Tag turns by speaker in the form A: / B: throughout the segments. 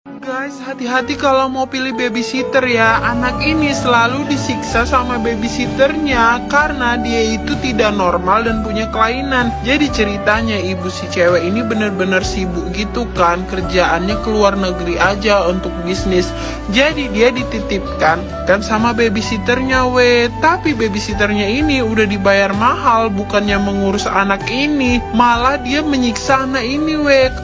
A: Guys, hati-hati kalau mau pilih babysitter ya. Anak ini selalu disiksa sama babysitternya karena dia itu tidak normal dan punya kelainan. Jadi ceritanya ibu si cewek ini bener-bener sibuk gitu kan, kerjaannya keluar negeri aja untuk bisnis. Jadi dia dititipkan kan sama babysitternya tapi babysitternya ini udah dibayar mahal, bukannya mengurus anak ini, malah dia menyiksa anak ini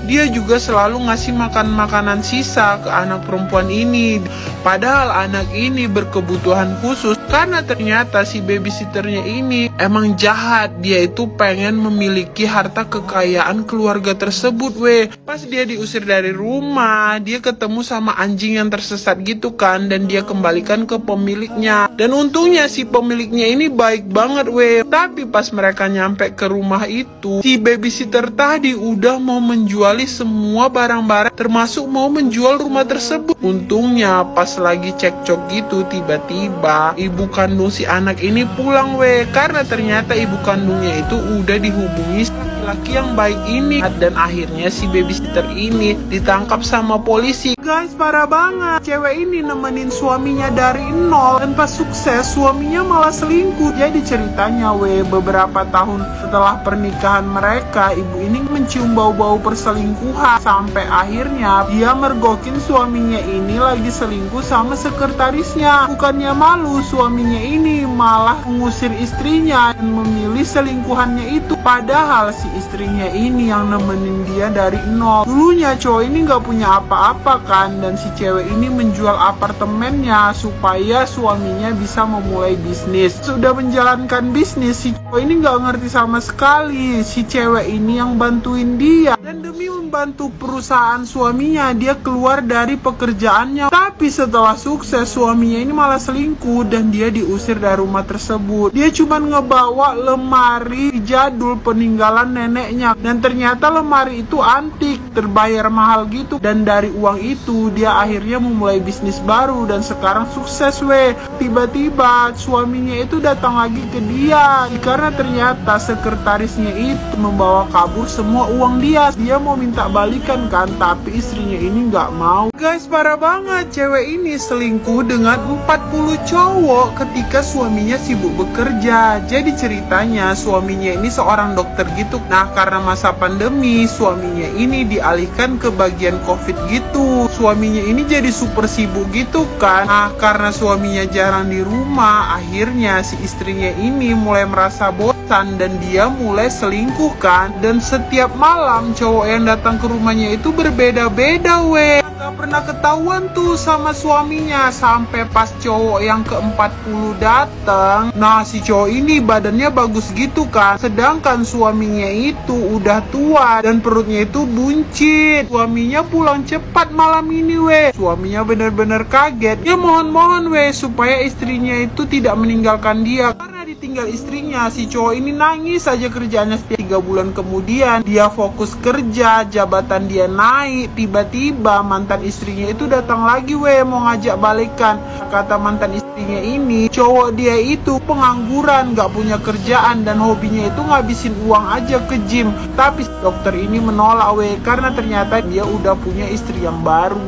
A: Dia juga selalu ngasih makan makanan sisa ke anak perempuan ini, padahal anak ini berkebutuhan khusus karena ternyata si babysitternya ini emang jahat. Dia itu pengen memiliki harta kekayaan keluarga tersebut Pas dia diusir dari rumah, dia ketemu sama anjing yang tersesat gitu kan, dan dia kembalikan ke pemiliknya. Dan untungnya si pemiliknya ini baik banget Tapi pas mereka nyampe ke rumah itu, si babysitter tadi udah mau menjuali semua barang-barang, termasuk mau menjual rumah tersebut. Untungnya pas lagi cekcok gitu, tiba-tiba ibu kandung si anak ini pulang karena ternyata ibu kandungnya itu udah dihubungi laki yang baik ini, dan akhirnya si babysitter ini ditangkap sama polisi. Guys, parah banget. Cewek ini nemenin suaminya dari nol, dan pas sukses suaminya malah selingkuh. Jadi ceritanya beberapa tahun setelah pernikahan mereka, ibu ini mencium bau-bau perselingkuhan sampai akhirnya dia mergokin suaminya ini lagi selingkuh sama sekretarisnya. Bukannya malu, suaminya ini malah mengusir istrinya dan memilih selingkuhannya itu, padahal si istrinya ini yang nemenin dia dari nol. Dulunya cowok ini gak punya apa-apa kan, dan si cewek ini menjual apartemennya supaya suaminya bisa memulai bisnis. Sudah menjalankan bisnis, si cowok ini gak ngerti sama sekali. Si cewek ini yang bantuin dia, dan demi membantu perusahaan suaminya, dia keluar dari pekerjaannya. Tapi setelah sukses, suaminya ini malah selingkuh dan dia diusir dari rumah tersebut. Dia cuma ngebawa lemari jadul peninggalan neneknya, dan ternyata lemari itu antik, terbayar mahal gitu. Dan dari uang itu dia akhirnya memulai bisnis baru dan sekarang sukses Tiba-tiba suaminya itu datang lagi ke dia karena ternyata sekretarisnya itu membawa kabur semua uang dia. Dia mau minta balikan kan, tapi istrinya ini nggak mau. Guys, parah banget. Cewek ini selingkuh dengan 40 cowok ketika suaminya sibuk bekerja. Jadi ceritanya suaminya ini seorang dokter gitu. Nah, karena masa pandemi, suaminya ini dialihkan ke bagian COVID gitu. Suaminya ini jadi super sibuk gitu kan. Nah, karena suaminya jarang di rumah, akhirnya si istrinya ini mulai merasa bosan dan dia mulai selingkuh kan. Dan setiap malam cowok yang datang ke rumahnya itu berbeda-beda Gak pernah ketahuan tuh sama suaminya, sampai pas cowok yang ke-40 datang. Nah, si cowok ini badannya bagus gitu kan, sedangkan suaminya itu udah tua dan perutnya itu buncit. Suaminya pulang cepat malam ini Suaminya bener-bener kaget. Dia mohon-mohon supaya istrinya itu tidak meninggalkan dia. Karena ditinggal istrinya, si cowok ini nangis saja kerjaannya. 3 bulan kemudian dia fokus kerja, jabatan dia naik. Tiba-tiba mantan istrinya itu datang lagi mau ngajak balikan. Kata mantan istrinya ini, cowok dia itu pengangguran, gak punya kerjaan, dan hobinya itu ngabisin uang aja ke gym. Tapi dokter ini menolak karena ternyata dia udah punya istri yang baru.